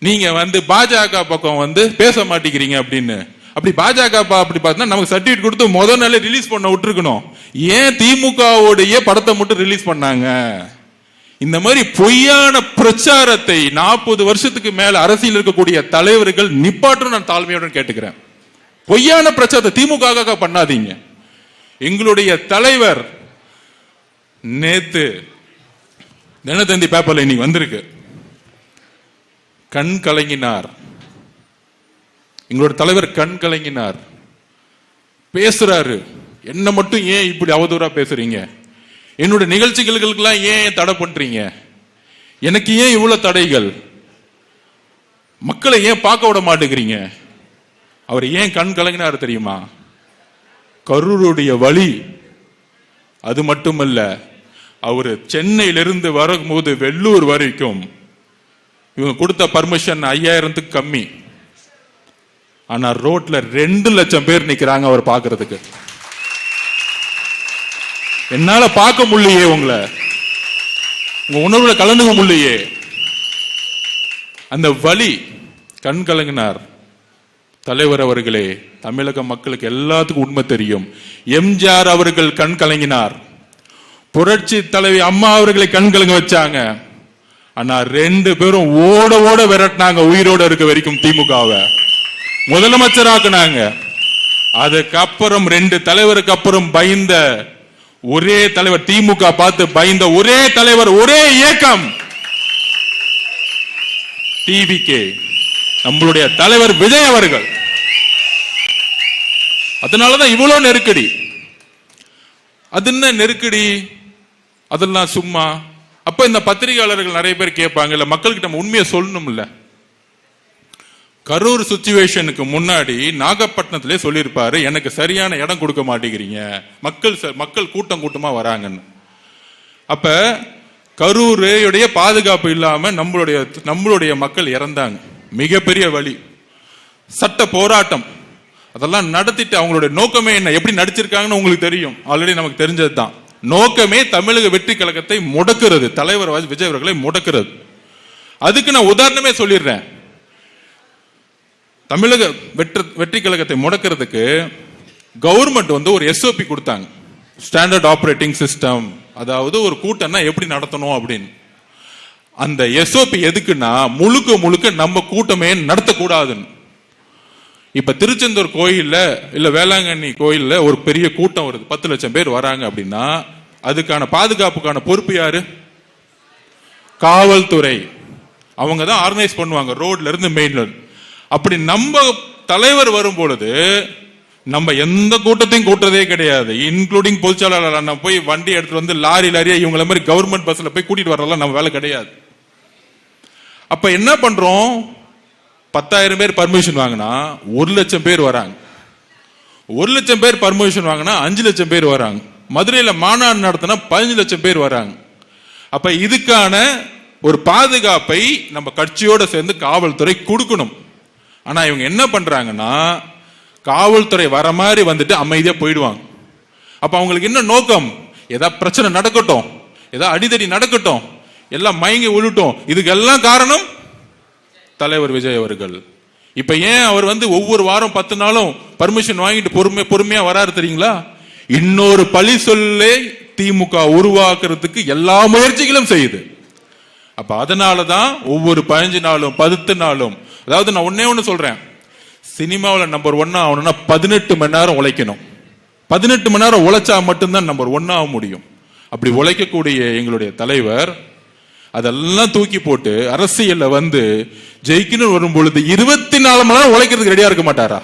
நீங்க பாஜக பக்கம் பேச மாட்டேங்கிறீங்க அப்படின்னு. அப்படி பாஜக அப்படி பார்த்தா நமக்கு சர்டிபிகேட் கொடுத்து முதல் நாளே ரிலீஸ் பண்ண விட்டுருக்கணும். ஏன் திமுகவுடைய படத்தை மட்டும் ரிலீஸ் பண்ணாங்க? இந்த மாதிரி பொய்யான பிரச்சாரத்தை 40 வருஷத்துக்கு மேல அரசியல் இருக்கக்கூடிய தலைவர்கள் நிப்பாட்டும் நான் தாழ்மையுடன் கேட்டுக்கிறேன். பொய்யான பிரச்சாரத்தை திமுக பண்ணாதீங்க. எங்களுடைய தலைவர் நேத்து தினத்தந்தி பேப்பர்ல இன்னைக்கு வந்திருக்கு, கண் கலங்கினார். எங்களோட தலைவர் கண் கலங்கினார், பேசுறாரு. என்ன மட்டும் ஏன் இப்படி அவதூறா பேசுறீங்க? என்னோட நிகழ்ச்சிகளுக்கெல்லாம் ஏன் தடை பண்றீங்க? எனக்கு ஏன் இவ்வளவு தடைகள்? மக்களை ஏன் பார்க்க விட மாட்டேங்கிறீங்க? அவர் ஏன் கண் கலங்கினார் தெரியுமா? கரூருடைய வழி. அது மட்டுமல்ல, அவர் சென்னையிலிருந்து வரும்போது வெள்ளூர் வரைக்கும் இவங்க கொடுத்த பர்மிஷன் 5000க்கு கம்மி. ஆனா ரோட்ல 2 லட்சம் பேர் நிக்கிறாங்க அவர் பாக்குறதுக்கு. என்னால பார்க்க முடியலையே, உங்க உணர்வுல கலந்துக்க முடியலையே. அந்த வலி கண் கலங்கினார். தலைவர் அவர்களே, தமிழக மக்களுக்கு எல்லாத்துக்கும் உண்மை தெரியும். எம்ஜிஆர் அவர்கள் கண் கலங்கினார், புரட்சி தலைவி அம்மா அவர்களை கண் கலங்க வச்சாங்க. ஆனா 2 பேரும் ஓட ஓட விரட்டினாங்க, உயிரோட இருக்க வரைக்கும் திமுகவை முதலமைச்சராக்குனாங்க. அதுக்கப்புறம் 2 தலைவருக்கு அப்புறம் பயந்த ஒரே தலைவர், திமுக பார்த்து பயந்த ஒரே தலைவர், ஒரே இயக்கம் டிவிகே, நம்மளுடைய தலைவர் விஜய் அவர்கள். அதனாலதான் இவ்வளவு நெருக்கடி. அது என்ன நெருக்கடி? அதெல்லாம் சும்மா. அப்ப இந்த பத்திரிகையாளர்கள் நிறைய பேர் கேட்பாங்க, இல்ல மக்களுக்கு நம்ம உண்மையை சொல்லணும். இல்ல, கரூர் சிச்சுவேஷனுக்கு முன்னாடி நாகப்பட்டினத்திலே சொல்லியிருப்பாரு, எனக்கு சரியான இடம் கொடுக்க மாட்டேங்கிறீங்க, மக்கள் கூட்டம் கூட்டமா வராங்கன்னு. அப்ப கரூருடைய பாதுகாப்பு இல்லாம நம்மளுடைய மக்கள் இறந்தாங்க. மிகப்பெரிய வழி, சட்ட போராட்டம், அதெல்லாம் நடத்திட்டு அவங்களுடைய நோக்கமே என்ன, எப்படி நடிச்சிருக்காங்கன்னு உங்களுக்கு தெரியும், ஆல்ரெடி நமக்கு தெரிஞ்சது தான். நோக்கமே தமிழக வெற்றி கழகத்தை முடக்கிறது, தலைவர் விஜய் அவர்களை முடக்கிறது. அதுக்கு நான் உதாரணமே சொல்லிடுறேன். தமிழக வெற்றி கழகத்தை முடக்கிறதுக்கு கவர்மெண்ட் ஒரு எஸ்ஓபி கொடுத்தாங்க, ஸ்டாண்டர்ட் ஆபரேட்டிங் சிஸ்டம். அதாவது ஒரு கூட்டம்னா எப்படி நடத்தணும் அப்படின்னு. அந்த எஸ்ஓபி எதுக்குன்னா, முழுக்க முழுக்க நம்ம கூட்டமே நடத்தக்கூடாதுன்னு. இப்ப திருச்செந்தூர் கோயில்ல இல்ல வேளாங்கண்ணி கோயில்ல ஒரு பெரிய கூட்டம் வருது, 10 லட்சம் பேர் வராங்க அப்படின்னா அதுக்கான பாதுகாப்புக்கான பொறுப்பு யாரு? காவல்துறை. அவங்க தான் ஆர்கனைஸ் பண்ணுவாங்க, ரோட்ல இருந்து மெயின். அப்படி நம்ம தலைவர் வரும் பொழுது நம்ம எந்த கூட்டத்தையும் கூட்டுறதே கிடையாது, இன்க்ளூடிங் பொதுச்செயலாளர். நம்ம போய் வண்டி எடுத்துட்டு லாரியா இவங்கள மாதிரி கவர்மெண்ட் பஸ்ல போய் கூட்டிட்டு வரலாம் நம்ம வேலை கிடையாது. அப்ப என்ன பண்றோம், 10,000 பேர் பர்மிஷன் வாங்கினா 1 லட்சம் பேர் வராங்க, 1 லட்சம் பேர் பர்மிஷன் வாங்கினா 5 லட்சம் பேர் வராங்க, மதுரையில மாநாடு நடத்தினா 15 லட்சம் பேர் வராங்க. அப்ப இதுக்கான ஒரு பாதுகாப்பை நம்ம கட்சியோட சேர்ந்து காவல்துறை கொடுக்கணும். ஆனா இவங்க என்ன பண்றாங்கன்னா, காவல்துறை வர மாதிரி வந்துட்டு அமைதியா போயிடுவாங்க. அப்ப அவங்களுக்கு என்ன நோக்கம், ஏதாவது பிரச்சனை நடக்கட்டும், ஏதாவது அடிதடி நடக்கட்டும், எல்லாம் மயங்கி விழுட்டோம். இதுக்கெல்லாம் காரணம் தலைவர் விஜய் அவர்கள். இப்ப ஏன் அவர் வந்து ஒவ்வொரு வாரம் 10 நாளும் பர்மிஷன் வாங்கிட்டு பொறுமையா வராரு தெரியுங்களா? இன்னொரு பழி சொல்லை திமுக உருவாக்குறதுக்கு எல்லா முயற்சிகளும் செய்யுது. அப்ப அதனாலதான் ஒவ்வொரு 15 நாளும் 10 நாளும், அதாவது நான் ஒண்ணு சொல்றேன், சினிமாவில் நம்பர் 1 ஆகணும்னா 18 மணி நேரம் உழைக்கணும். 18 மணி நேரம் உழைச்சா மட்டும்தான் நம்பர் 1 ஆக முடியும். அப்படி உழைக்கக்கூடிய எங்களுடைய தலைவர் அதெல்லாம் தூக்கி போட்டு அரசியல்ல வந்து ஜெயிக்கணும் வரும் பொழுது 24 மணி நேரம் உழைக்கிறதுக்கு ரெடியா இருக்க மாட்டாரா?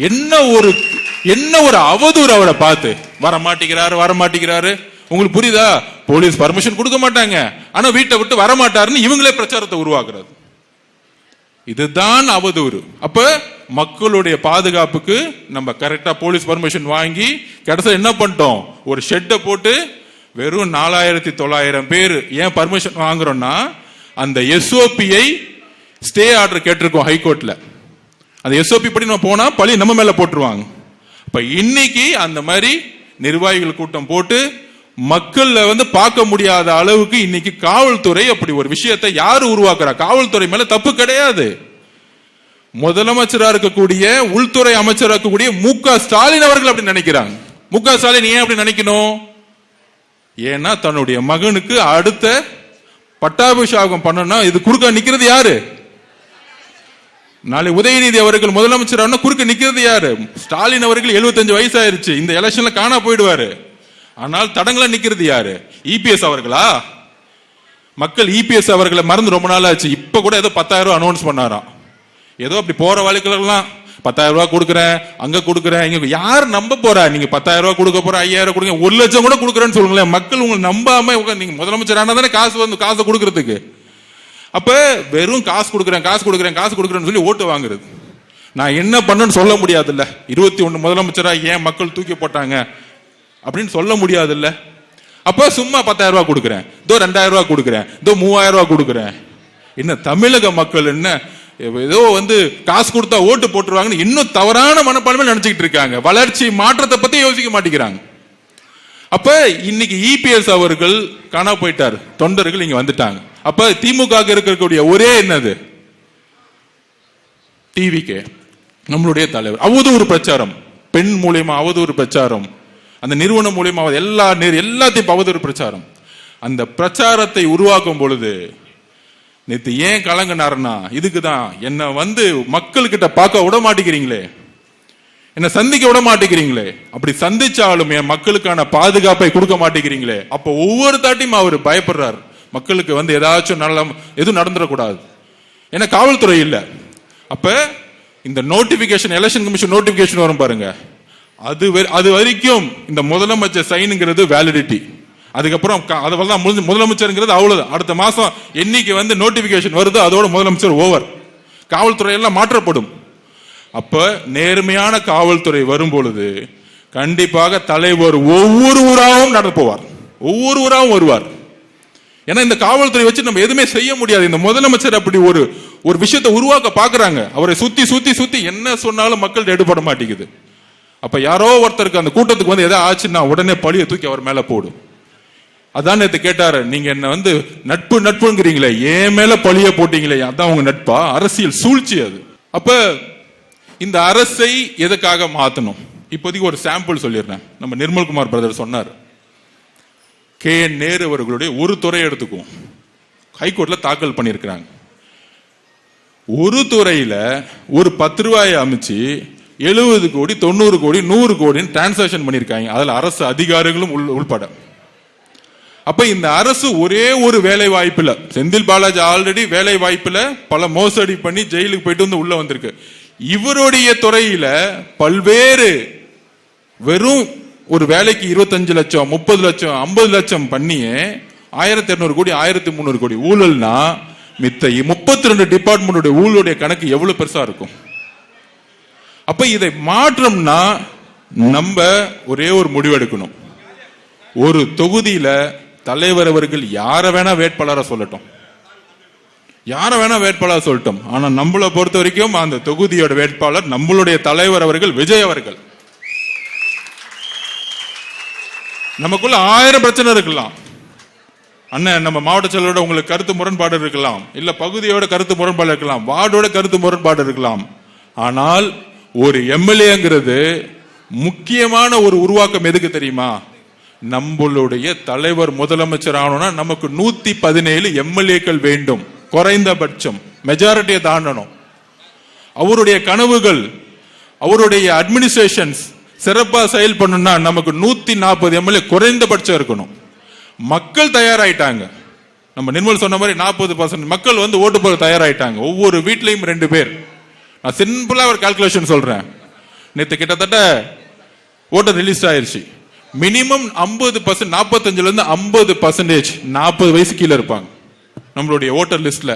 என்ன ஒரு அவதூறு அவரை பார்த்து. வர மாட்டேங்கிறாரு. உங்களுக்கு புரியுதா? போலீஸ் பர்மிஷன் கொடுக்க மாட்டாங்க, ஆனா வீட்டை விட்டு வர மாட்டாருன்னு இவங்களே பிரச்சாரத்தை உருவாக்குறது. இதுதான் அவதூறு. அப்ப மக்களுடைய பாதுகாப்புக்கு நம்ம கரெக்டா போலீஸ் பர்மிஷன் வாங்கி கடைசியில் என்ன பண்ணிட்டோம்? ஒரு ஷெட்டை போட்டு வெறும் 4900 பேர். ஏன் பர்மிஷன் வாங்குறோம்னா அந்த எஸ்ஓபியை ஸ்டே ஆர்டர் கேட்டிருக்கோம் ஹைகோர்ட்ல. அந்த எஸ்ஓபி படி நம்ம போனா பழி நம்ம மேல போட்டுருவாங்க. இப்ப இன்னைக்கு அந்த மாதிரி நிர்வாகிகள் கூட்டம் போட்டு மக்கள் வந்து பார்க்க முடியாத அளவுக்கு இன்னைக்கு காவல்துறை அப்படி ஒரு விஷயத்தை யாரு உருவாக்குறா? காவல்துறை மேல தப்பு கிடையாது. முதலமைச்சரா இருக்கக்கூடிய உள்துறை அமைச்சரா இருக்கக்கூடிய மு.க. ஸ்டாலின் அவர்கள் அப்படி நினைக்கிறாங்க. மு.க. ஸ்டாலின் ஏன் அப்படி நினைக்கணும்? ஏன்னா தன்னுடைய மகனுக்கு அடுத்த பட்டாபிஷேகம் பண்ணனா இது குறுக்க நிக்கிறது யாரு? நாளை உதயநிதி அவர்கள் முதலமைச்சர் குறுக்க நிக்கிறது யாரு? ஸ்டாலின் அவர்கள் 75 வயசு ஆயிருச்சு, இந்த எலெக்ஷன்ல காணா போயிடுவாரு. ஆனால் தடங்கள நிக்கிறது யாரு? இபிஎஸ் அவர்களா? மக்கள் இபிஎஸ் அவர்களை மறந்து ரொம்ப நாள் ஆச்சு. இப்ப கூட ஏதோ 10,000 ரூபாய் அனௌன்ஸ் பண்ணாராம். ஏதோ அப்படி போற வாழ்க்கைலாம் 10,000 ரூபாய் கொடுக்குறேன், அங்க கொடுக்குறேன், இங்க யார் நம்ப போறா? நீங்க 10,000 ரூபாய் கொடுக்க போற, 5,000 கொடுங்க, 1 லட்சம் கூட கொடுக்குறேன்னு சொல்லுங்களேன். மக்கள் உங்களை நம்பாம நீங்க முதலமைச்சர் ஆனா தானே காசை கொடுக்கறதுக்கு. அப்ப வெறும் காசு கொடுக்குறேன்னு சொல்லி ஓட்டு வாங்குறது. நான் என்ன பண்ணேன்னு சொல்ல முடியாது இல்ல. 21 முதலமைச்சரா ஏன் மக்கள் தூக்கி போட்டாங்க அப்படின்னு சொல்ல முடியாது இல்ல. அப்ப சும்மா 10,000 ரூபாய் கொடுக்குறேன், இதோ 2,000 ரூபாய் கொடுக்குறேன், இதோ 3,000 ரூபாய் கொடுக்குறேன். என்ன தமிழக மக்கள் என்ன ஏதோ வந்து காசு கொடுத்தா ஓட்டு போட்டுருவாங்கன்னு இன்னும் தவறான மனப்பான்மை நினைச்சுக்கிட்டு இருக்காங்க. வளர்ச்சி மாற்றத்தை பத்தி யோசிக்க மாட்டேங்கிறாங்க. அப்ப இன்னைக்கு இபிஎஸ் அவர்கள் காணா போயிட்டார், தொண்டர்கள் இங்க வந்துட்டாங்க. அப்ப திமுக இருக்கக்கூடிய ஒரே என்னது? டிவிகே நம்மளுடைய தலைவர் அவதூறு பிரச்சாரம், பெண் மூலியமா அவதூறு பிரச்சாரம், அந்த நிறுவனம் மூலியமா எல்லாத்தையும் அவதூறு பிரச்சாரம். அந்த பிரச்சாரத்தை உருவாக்கும் பொழுது நேத்து ஏன் கலங்கினார்னா இதுக்குதான். என்ன வந்து மக்கள் கிட்ட பார்க்க விட மாட்டேங்கிறீங்களே, என்ன சந்திக்க விட மாட்டேங்கிறீங்களே, அப்படி சந்திச்சாலும் என் மக்களுக்கான பாதுகாப்பை கொடுக்க மாட்டேங்கிறீங்களே. அப்ப ஒவ்வொரு தாட்டியும் அவர் பயப்படுறாரு, மக்களுக்கு வந்து ஏதாச்சும் எதுவும் நடந்துடக்கூடாது. ஏன்னா காவல்துறை இல்ல. அப்ப இந்த நோட்டிபிகேஷன், எலெக்ஷன் கமிஷன் நோட்டிபிகேஷன் வரும் பாருங்க, அது வரைக்கும் இந்த முதலமைச்சர் சைனுங்கிறது வேலிடிட்டி. அதுக்கப்புறம் அதெல்லாம் முதலமைச்சருங்கிறது அவ்வளவுதான். அடுத்த மாசம் என்னைக்கு வந்து நோட்டிபிகேஷன் வருது அதோட முதலமைச்சர் ஓவர். காவல்துறை எல்லாம் மாற்றப்படும். அப்ப நேர்மையான காவல்துறை வரும் பொழுது கண்டிப்பாக தலைவர் ஒவ்வொரு ஊராகவும் நடந்து போவார், ஒவ்வொரு ஊராகவும் வருவார். ஏன்னா இந்த காவல்துறை வச்சு நம்ம எதுவுமே செய்ய முடியாது. இந்த முதலமைச்சர் அப்படி ஒரு விஷயத்தை உருவாக்க பாக்குறாங்க. அவரை சுத்தி என்ன சொன்னாலும் மக்கள் எடுபட மாட்டேங்குது. அப்ப யாரோ ஒருத்தருக்கு அந்த கூட்டத்துக்கு வந்து எதாவது ஆச்சுன்னா உடனே பழியை தூக்கி அவர் மேல போடும். அதான் நேத்து கேட்டாரு, நீங்க என்ன வந்து நட்புங்கிறீங்களே, ஏன் மேல பழிய போட்டீங்களே, அதான் உங்க நட்பா? அரசியல் சூழ்ச்சி அது. அப்ப இந்த அரசை எதுக்காக மாத்தணும்? இப்போதைக்கு ஒரு சாம்பிள் சொல்லிடுறேன். நம்ம நிர்மல்குமார் பிரதர் சொன்னார், கே.என். நேரு அவர்களுடைய ஒரு துறை எடுத்துக்குவோம், ஹைகோர்ட்ல தாக்கல் பண்ணியிருக்கிறாங்க. ஒரு துறையில ஒரு 10 ரூபாயை அமைச்சு 70 கோடி 90 கோடி 100 கோடின்னு டிரான்சாக்சன் பண்ணியிருக்காங்க, அதுல அரசு அதிகாரிகளும் உள்பட. அப்ப இந்த அரசு ஒரே ஒரு வேலை வாய்ப்புல, செந்தில் பாலாஜி ஆல்ரெடி வேலை வாய்ப்புல பல மோசடி பண்ணி ஜெயிலுக்கு போயிட்டு வந்து உள்ள வந்திருக்கு. இவருடைய துறையில பல்வேறு வெறும் ஒரு வேலைக்கு 25 லட்சம் 30 லட்சம் 50 லட்சம் பண்ணியே 1200 கோடி 1300 கோடி ஊழல்னா மித்த 32 டிபார்ட்மெண்ட் ஊழலுடைய கணக்கு எவ்வளவு பெருசா இருக்கும்? அப்ப இதை மாற்றம்னா நம்ம ஒரே ஒரு முடிவு எடுக்கணும். ஒரு தொகுதியில தலைவர் அவர்கள் யார வேணா வேட்பாளரா சொல்லட்டும், ஆனா நம்மளை பொறுத்த வரைக்கும் அந்த தொகுதியோட வேட்பாளர் நம்மளுடைய தலைவர் அவர்கள் விஜய் அவர்கள். நமக்குள்ள 1000 பிரச்சனை இருக்கலாம், அண்ணன் நம்ம மாவட்ட செயலரோட உங்களுக்கு கருத்து முரண்பாடு இருக்கலாம், இல்ல பகுதியோட கருத்து முரண்பாடு இருக்கலாம், வார்டோட கருத்து முரண்பாடு இருக்கலாம். ஆனால் ஒரு எம்எல்ஏங்கிறது முக்கியமான ஒரு உருவாக்கம் எதுக்கு தெரியுமா? நம்மளுடைய தலைவர் முதலமைச்சர் ஆகணும்னா நமக்கு 117 எம்எல்ஏக்கள் வேண்டும், குறைந்தபட்சம் மெஜாரிட்டியை தாண்டணும். அவருடைய கனவுகள், அவருடைய அட்மினிஸ்ட்ரேஷன்ஸ் சிறப்பா செயல்படணும்னா நமக்கு 140 எம்எல்ஏ குறைந்தபட்சம் இருக்கணும். மக்கள் தயாராயிட்டாங்க. நம்ம நிர்மல் சொன்ன மாதிரி 40% மக்கள் வந்து ஓட்டு போட தயாராயிட்டாங்க. ஒவ்வொரு வீட்லயும் 2 பேர். நான் சிம்பிளா ஒரு கால்குலேஷன் சொல்றேன். நேற்று கிட்டத்தட்ட ஓட்டர் ரிலீஸ் ஆயிருச்சு. மினிமம் 50%, 45% இருந்து 50% 40 வயசு கீழே இருப்பாங்க நம்மளுடைய ஓட்டர் லிஸ்ட்ல.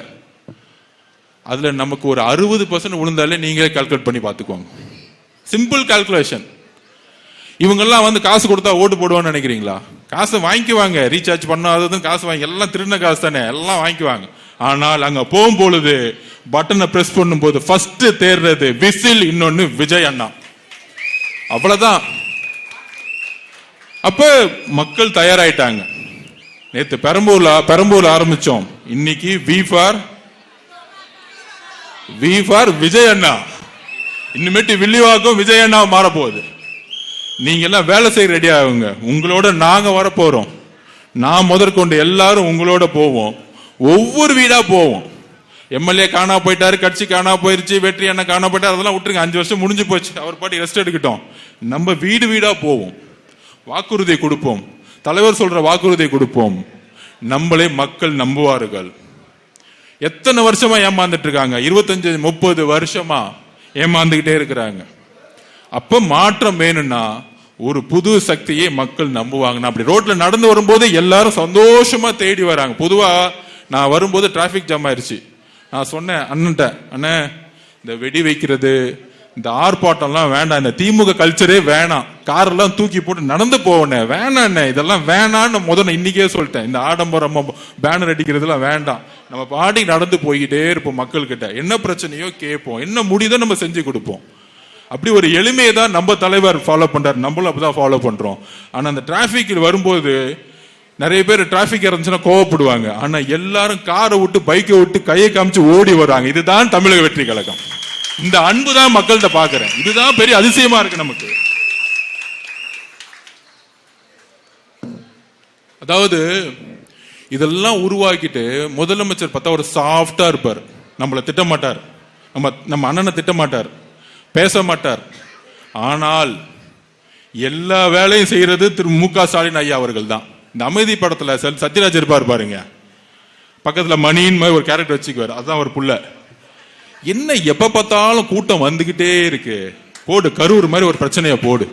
அதுல நமக்கு ஒரு 60% விழுந்தாலே நீங்களே கால்குலேட் பண்ணி பார்த்துக்கோங்க. Simple calculation. இவங்கெல்லாம் வந்து காசு கொடுத்தா ஓட்டு போடுவான்னு நினைக்கிறீங்களா? காசை வாங்கிக்குவாங்க, ரீசார்ஜ் பண்ணாததும் காசு வாங்கி, எல்லாம் திருடின காசு தானே, எல்லாம் வாங்கிக்குவாங்க. ஆனால் அங்க போகும்பொழுது பட்டனை பிரஸ் பண்ணும் போது ஃபர்ஸ்ட் தேர்றது விசில், இன்னொன்னு விஜய் அண்ணா, அவ்வளவுதான். அப்ப மக்கள் தயாராயிட்டாங்க. நேத்து பெரம்பூர்ல ஆரம்பிச்சோம், இன்னைக்கு வி ஃபார் விஜய் அண்ணா, இனிமேட்டு வில்லிவாக்கம் விஜய் அண்ணா மாற போகுது. நீங்க எல்லாம் வேலை செய்ய ரெடி ஆகுங்க. உங்களோட நாங்க வரப்போறோம். நான் முதற்கொண்டு எல்லாரும் உங்களோட போவோம். ஒவ்வொரு வீடா போவோம். எம்எல்ஏ காணா போயிட்டாரு, கட்சி காணா போயிருச்சு, வெற்றி அண்ணன் காணா போயிட்டாரு, அதெல்லாம் விட்டுருங்க. 5 வருஷம் முடிஞ்சு போச்சு, அவர் பாட்டி ரெஸ்ட் எடுக்கட்டும். நம்ம வீடு வீடா போவோம், வாக்குறுதி கொடுப்போம், தலைவர் சொல்ற வாக்குறுதி கொடுப்போம். நம்மளே மக்கள் நம்புவார்கள். எத்தனை வருஷமா ஏமாந்துட்டு இருக்காங்க? 25-30 வருஷமா ஏமாந்துகிட்டே இருக்கிறாங்க. அப்ப மாற்றம் வேணும்னா ஒரு புது சக்தியை மக்கள் நம்புவாங்க. அப்படி ரோட்ல நடந்து வரும்போது எல்லாரும் சந்தோஷமா தேடி வராங்க. பொதுவா நான் வரும்போது டிராபிக் ஜாம் ஆயிருச்சு. நான் சொன்னேன் அண்ணன்ட்ட, அண்ணே இந்த வெடி வைக்கிறது, இந்த ஆர்ப்பாட்டம்லாம் வேண்டாம், இந்த திமுக கல்ச்சரே வேணாம், காரெல்லாம் தூக்கி போட்டு நடந்து போவனே வேணாம், இதெல்லாம் வேணான்னு முதல்ல இன்னைக்கே சொல்லிட்டேன். இந்த ஆடம்பரம் பேனர் அடிக்கிறதுலாம் வேண்டாம், நம்ம பாடி நடந்து போய்கிட்டே இருப்போம். மக்கள் கிட்ட என்ன பிரச்சனையோ கேட்போம், என்ன முடியுதோ நம்ம செஞ்சு கொடுப்போம். அப்படி ஒரு எளிமையை தான் நம்ம தலைவர் ஃபாலோ பண்றாரு, நம்மளும் அப்பதான் ஃபாலோ பண்றோம். ஆனா அந்த டிராபிக் வரும்போது நிறைய பேர் டிராபிக் இருந்துச்சுன்னா கோவப்படுவாங்க. ஆனா எல்லாரும் காரை விட்டு பைக்கை விட்டு கையை காமிச்சு ஓடி வராங்க. இதுதான் தமிழக வெற்றி கழகம். இந்த அன்பு தான் மக்கள்கிட்ட பாக்குறேன். இதுதான் பெரிய அதிசயமா இருக்கு நமக்கு. அதாவது இதெல்லாம் உருவாக்கிட்டு முதலமைச்சர் பார்த்தா ஒரு சாஃப்டா இருப்பார். நம்மளை திட்டமாட்டார், நம்ம அண்ணனை திட்டமாட்டார், பேச மாட்டார். ஆனால் எல்லா வேலையும் செய்யறது திரு மு.க. ஸ்டாலின் ஐயா அவர்கள் தான். இந்த அமைதி படத்துல சத்யராஜ் இருப்பார் பாருங்க, பக்கத்துல மணின்னு ஒரு கேரக்டர் வச்சுக்குவார், அதுதான் ஒரு புள்ள. என்ன எப்ப பார்த்தாலும் கூட்டம் வந்துகிட்டே இருக்கு, போடு கரூர் மாதிரி ஒரு பிரச்சனைய போடு,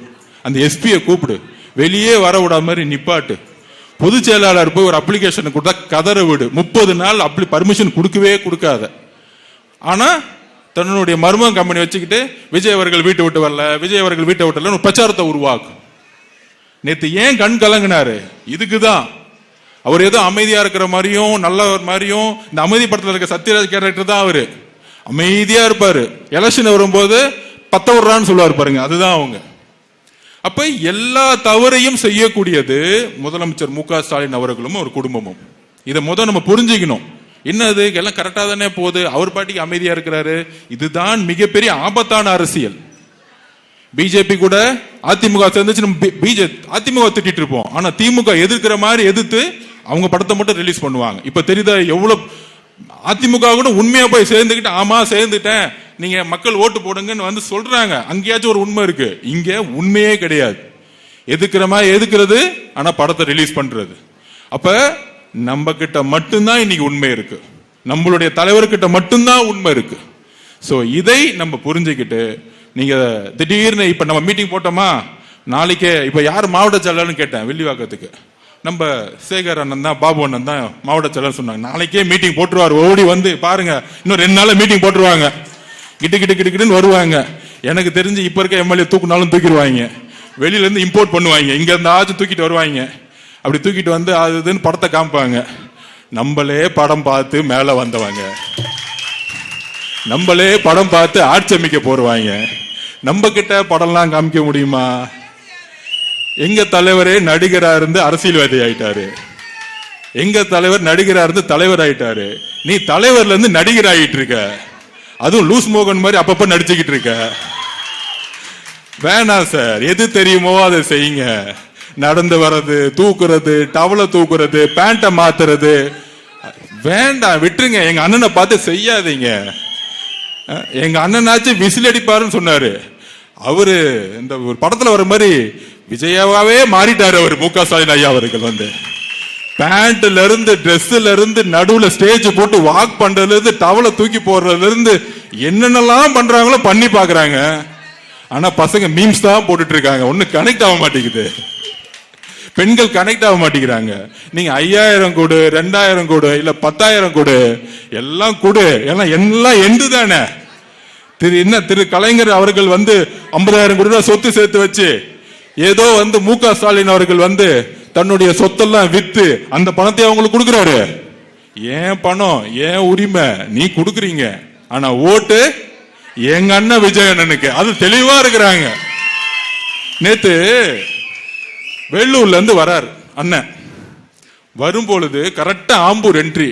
அந்த எஸ்பியை கூப்பிடு, வெளியே வர விடாத மாதிரி நிப்பாட்டு, பொதுச் செயலாளர் போய் ஒரு அப்ளிகேஷன் கொடுத்தா கதற விடு, 30 நாள் அப்படி பர்மிஷன் கொடுக்கவே கொடுக்காத. ஆனா தன்னுடைய மர்மம் கம்பெனி வச்சுக்கிட்டு விஜய் அவர்கள் வீட்டை விட்டு வரல, விஜய் அவர்கள் வீட்டை விட்டு வரல பிரச்சாரத்தை உருவாக்கும். நேத்து ஏன் கண் கலங்கினாரு? இதுக்குதான். அவர் ஏதோ அமைதியா இருக்கிற மாதிரியும் நல்ல மாதிரியும், இந்த அமைதி படத்துல இருக்க சத்யராஜ் கேரக்டர் தான் அவரு. அமைதியா இருப்பாரு, எலெக்ஷன் வரும்போது பத்த விடுறான்னு சொல்லுவாரு பாருங்க, அதுதான் அவங்க. அப்ப எல்லா தவறையும் செய்யக்கூடியது முதலமைச்சர் மு.க. ஸ்டாலின் அவர்களும் ஒரு குடும்பமும். இதை முதல் நம்ம புரிஞ்சுக்கணும். என்னது எல்லாம் கரெக்டா தானே போகுது, அவர் பாட்டிக்கு அமைதியா இருக்கிறாரு. இதுதான் மிகப்பெரிய ஆபத்தான அரசியல். பிஜேபி கூட அதிமுக சேர்ந்துச்சு, நம்ம அதிமுக திட்டிட்டு இருப்போம். ஆனா திமுக எதிர்க்கிற மாதிரி எதிர்த்து அவங்க படத்தை மட்டும் ரிலீஸ் பண்ணுவாங்க. இப்ப தெரியுதா எவ்வளவு அதிமுக கூட உண்மையா போய் சேர்ந்துக்கிட்டு, ஆமா சேர்ந்துட்டேன், நீங்க மக்கள் ஓட்டு போடுங்கன்னு வந்து சொல்றாங்க. அங்கேயாச்சும் ஒரு உண்மை இருக்கு, இங்க உண்மையே கிடையாது. எதுக்குற மாதிரி எதுக்குறது, ஆனா படத்தை ரிலீஸ் பண்றது. அப்ப நம்ம கிட்ட மட்டும்தான் இன்னைக்கு உண்மை இருக்கு, நம்மளுடைய தலைவர்கிட்ட மட்டும்தான் உண்மை இருக்கு. சோ இதை நம்ம புரிஞ்சுக்கிட்டு, நீங்க திடீர்னு இப்ப நம்ம மீட்டிங் போட்டோமா, நாளைக்கே இப்ப யார் மாவட்ட செயலாளர்னு கேட்டேன், வில்லிவாக்கத்துக்கு நம்ம சேகர் அண்ணன் தான், பாபு அண்ணன் தான் மாவட்ட செயலர் சொன்னாங்க. நாளைக்கே மீட்டிங் போட்டுருவார், ஓடி வந்து பாருங்க, இன்னும் 2 நாள்ல மீட்டிங் போட்டுருவாங்க, கிட்டு வருவாங்க. எனக்கு தெரிஞ்சு இப்ப இருக்க எம்எல்ஏ தூக்குனாலும் தூக்கிடுவாங்க, வெளியில இருந்து இம்போர்ட் பண்ணுவாங்க, இங்க இருந்து ஆச்சு தூக்கிட்டு வருவாங்க. அப்படி தூக்கிட்டு வந்து அதுன்னு படத்தை காமிப்பாங்க. நம்மளே படம் பார்த்து மேல வந்தவங்க, நம்மளே படம் பார்த்து ஆட்சி அமைக்க போடுவாங்க. நம்ம கிட்ட படம்லாம் காமிக்க முடியுமா? எங்க தலைவரே நடிகரா இருந்து அரசியல்வாதி ஆயிட்டாரு. எங்க தலைவர் நடிகரா இருந்து தலைவர் ஆயிட்டாரு, நீ தலைவர்ல இருந்து நடிகர் ஆயிட்டு இருக்க, அதுவும் லூஸ் மோகன் மாதிரி அப்பப்ப நடிச்சுக்கிட்டு இருக்க. வேணாம் சார், எது தெரியுமோ அதை செய்யுங்க. நடந்து வர்றது, தூக்குறது, டவலை தூக்குறது, பேண்ட மாத்துறது வேண்டாம், விட்டுருங்க. எங்க அண்ணனை பார்த்து செய்யாதீங்க. எங்க அண்ணனாச்சு விசில் அடிப்பாருன்னு சொன்னாரு, அவரு இந்த ஒரு படத்துல வர மாதிரி விஜயாவே மாறிட்டாரு அவர். மு க ஸ்டாலின் ஐயா அவர்கள் வந்து பேண்ட்ல இருந்து ட்ரெஸ்ல இருந்து நடுவுல ஸ்டேஜ் போட்டு வாக் பண்றதுல இருந்து டவலை தூக்கி போடுறதுல இருந்து என்னென்னலாம் பண்றாங்களோ பண்ணி பாக்குறாங்க. ஆனா பசங்க மீம்ஸ் தான் போட்டுட்டு இருக்காங்க, ஒன்னும் கனெக்ட் ஆக மாட்டேங்குது. பெண்கள் கனெக்ட் ஆக மாட்டேங்கிறாங்க. நீங்க 5000 கொடு, 2000 கொடு, இல்ல 10,000 கொடு, எல்லாம் கொடு, எல்லாம் எண்டு தானே. திரு கலைஞர் அவர்கள் வந்து 50,000 கோடி ரூபாய் சொத்து சேர்த்து வச்சு ஏதோ வந்து மு க ஸ்டாலின் அவர்கள் வந்து தன்னுடைய சொத்தெல்லாம் வித்து அந்த பணத்தை அவங்களுக்கு கொடுக்கிறாரு. ஏன் பணம், ஏன் உரிமை, நீ கொடுக்குறீங்க. ஆனா ஓட்டு எங்க அண்ணன் விஜய் அண்ணனுக்கு, அது தெளிவா இருக்கிறாங்க. நேத்து வெள்ளூர்ல இருந்து வராரு அண்ணன், வரும்பொழுது கரெக்டா ஆம்பூர் என்ட்ரி,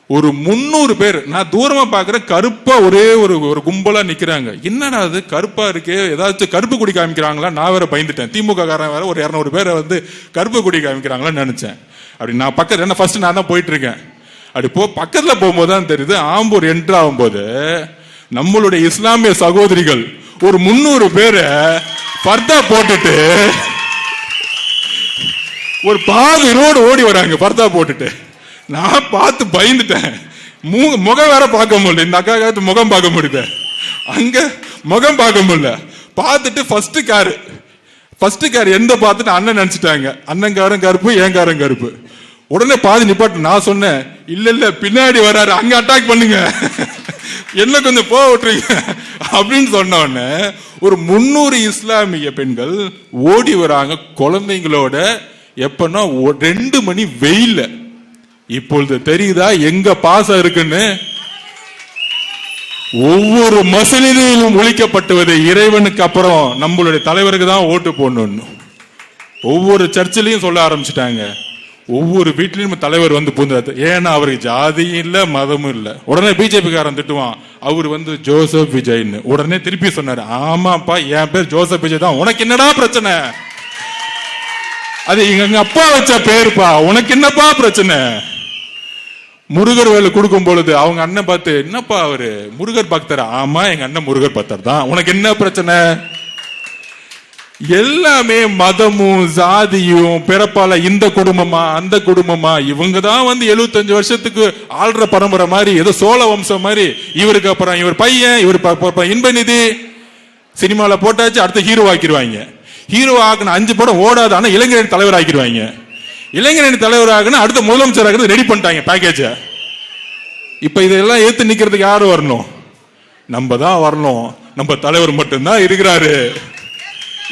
ஒரு 300 பேர். நான் தூரமா பாக்குறேன், கருப்பா ஒரே ஒரு கும்பலா நிக்கிறாங்க. என்னடா அது கருப்பா இருக்கு, ஏதாச்சும் கருப்பு கொடி காமிக்கிறாங்களா? நான் வேற பயந்துட்டேன். திமுக காரன் வேற ஒரு 200 பேரை வந்து கருப்பு கொடி காமிக்கிறாங்களான்னு நினைச்சேன். அப்படி நான் பக்கத்துல, என்ன ஃபர்ஸ்ட் நான் தான் போயிட்டு இருக்கேன். அப்படி பக்கத்துல போகும்போது தான் தெரியுது, ஆம்பூர் என்ட்ரு ஆகும்போது நம்மளுடைய இஸ்லாமிய சகோதரிகள் ஒரு 300 பேரை பர்தா போட்டுட்டு ஒரு பாதி ரோடு ஓடி வராங்க பர்தா போட்டுட்டு. நான் பார்த்து பயந்துட்டேன். முகம் வேற பார்க்க முடியல, இந்த அக்கா முகம் பார்க்க முடியல, அங்க முகம் பார்க்க முடியல. பார்த்துட்டு ஃபர்ஸ்ட் கார் எந்த பார்த்துட்டு அண்ணன் நினைச்சிட்டாங்க, அண்ணன்காரன் கருப்பு, ஏங்காரன் கருப்பு. உடனே பாதி நிப்பாட்டு. நான் சொன்னேன், இல்ல பின்னாடி வராரு, அங்க அட்டாக் பண்ணுங்க, என்ன கொஞ்சம் போக விட்டுருங்க அப்படின்னு சொன்ன உடனே ஒரு 300 இஸ்லாமிய பெண்கள் ஓடி வராங்க குழந்தைங்களோட. எப்பன்னா 2 மணி வெயில்ல. இப்பொழுது தெரியுதா எங்க பாசம் இருக்குன்னு? ஒவ்வொரு மசூதியிலும் ஒழிக்கப்பட்டுவது இறைவனுக்கு அப்புறம் நம்மளுடைய தலைவருக்கு தான் ஓட்டு போடணும். ஒவ்வொரு சர்ச்சிலையும் சொல்ல ஆரம்பிச்சுட்டாங்க, ஒவ்வொரு வீட்லயும் தலைவர் வந்து பூந்தாரு. ஏன்னா அவருக்கு ஜாதியும் இல்ல, மதமும் இல்ல. உடனே பிஜேபி காரன் திட்டுவான், அவர் வந்து ஜோசப் விஜய்னு. உடனே திருப்பி சொன்னாரு, ஆமாப்பா என் பேர் ஜோசப் விஜய் தான், உனக்கு என்னடா பிரச்சனை? அது எங்க அப்பா வச்ச பேருப்பா, உனக்கு என்னப்பா பிரச்சனை? முருகர் வேலை கொடுக்கும் பொழுது அவங்க அண்ணன் பார்த்து, என்னப்பா அவரு முருகர் பக்தர்? ஆமா எங்க அண்ணன் முருகர் பக்தர் தான், உனக்கு என்ன பிரச்சனை? எல்லாமே மதமும் ஜாதியும் பிறப்பால இந்த குடும்பமா அந்த குடும்பமா, இவங்க தான் வந்து 75 வருஷத்துக்கு ஆள்ற பரம்பரை மாதிரி, ஏதோ சோழ வம்சம் மாதிரி. இவருக்கு அப்புறம் இவர் பையன், இவர் இன்பநிதி சினிமால போட்டாச்சு, அடுத்த ஹீரோ ஆக்கிடுவாங்க. ஹீரோ ஆக்குன 5 படம் ஓடாது, ஆனா இளைஞரணி தலைவர் ஆக்கிடுவாங்க. இளைஞரணி தலைவர் ஆகுனா அடுத்த முதலமைச்சர் ஆகிறது ரெடி பண்ணிட்டாங்க பேக்கேஜ. இப்ப இதெல்லாம் ஏத்து நிக்கிறதுக்கு யாரு வரணும்? நம்ம தான் வரணும். நம்ம தலைவர் மட்டும்தான் இருக்கிறாரு.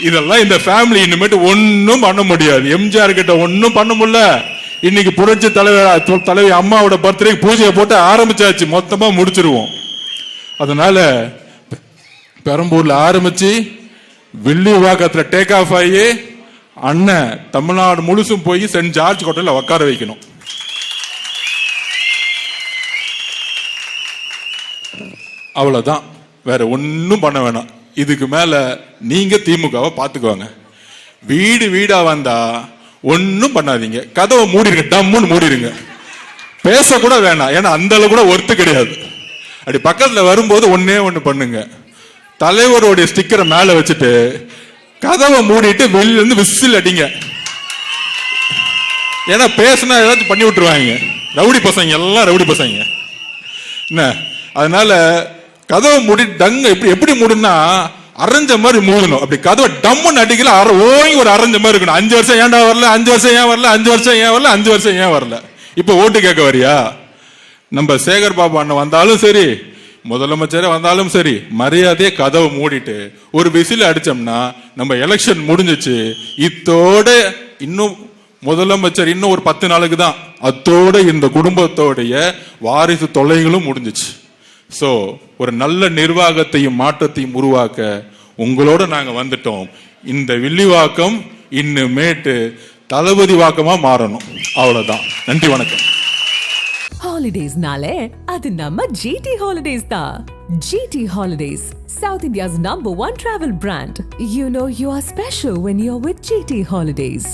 இதெல்லாம் இந்த ஃபேமிலி இனிமேட்டு ஒன்னும் பண்ண முடியாது. எம்ஜிஆர் கிட்ட ஒன்னும் பண்ண முடியல. இன்னைக்கு புரட்சி தலைவி அம்மாவோட பர்த்டே பூஜையை போட்டு ஆரம்பிச்சாச்சு, மொத்தமா முடிச்சிருவோம். அதனால பெரம்பூர்ல ஆரம்பிச்சு வில்லிவாக்கத்துல டேக் ஆஃப் ஆகி அண்ணன் தமிழ்நாடு முழுசும் போய் சென்ட் ஜார்ஜ் ஹோட்டல்ல உட்கார வைக்கணும். அவ்வளவுதான், வேற ஒன்னும் பண்ண வேணாம். இதுக்கு மேல நீங்க திமுகவை பாத்துக்குவாங்க. வீடு வீடா வந்தா ஒன்னும் பண்ணாதீங்க, கதவை மூடிருங்க, டம்முன்னு மூடிருங்க, பேச கூட வேணாம். ஏன்னா அந்த அளவு கூட ஒர்த்து கிடையாது. அப்படி பக்கத்துல வரும்போது ஒன்னே ஒண்ணு பண்ணுங்க, தலைவருடைய ஸ்டிக்கரை மேல வச்சுட்டு கதவை மூடிட்டு வெளியில இருந்து விசில் அடிங்க. ஏன்னா பேசினா ஏதாச்சும் பண்ணி விட்டுருவாங்க. ரவுடி பசங்க எல்லாம் ரவுடி பசங்க என்ன. அதனால கதவை மூடி டங்க எப்படி மூடுனா அரைஞ்ச மாதிரி மூடணும். அப்படி கதவை டம்முன்னு அடிக்கல, ஓங்கி ஒரு அரைஞ்ச மாதிரி இருக்கணும். 5 வருஷம் ஏன்டா வரல, 5 வருஷம் ஏன் வரல, 5 வருஷம் ஏன் வரல, 5 வருஷம் ஏன் வரல, இப்ப ஓட்டு கேட்க வரியா? நம்ம சேகர் பாபு அண்ணன் வந்தாலும் சரி, முதலமைச்சரே வந்தாலும் சரி, மரியாதையை கதவை மூடிட்டு ஒரு விசில் அடிச்சோம்னா நம்ம எலெக்ஷன் முடிஞ்சிச்சு. இத்தோட இன்னும் முதலமைச்சர் இன்னும் ஒரு 10 நாளுக்கு தான், அத்தோட இந்த குடும்பத்தோடைய வாரிசு தொல்லைகளும் முடிஞ்சிச்சு. சோ ஒரு நல்ல நிர்வாகத்தையும் மாற்றத்தையும் உருவாக்க உங்களோட நாங்க வந்துட்டோம். இந்த வில்லிவாக்கம் இன்னுமேட்டு தளபதி வாக்கமா மாறணும். அவ்வளவுதான். நன்றி, வணக்கம். Holidays-nale, adu namma GT Holidays da. GT Holidays, South India's #1 travel brand. You know you are special when you're with GT Holidays.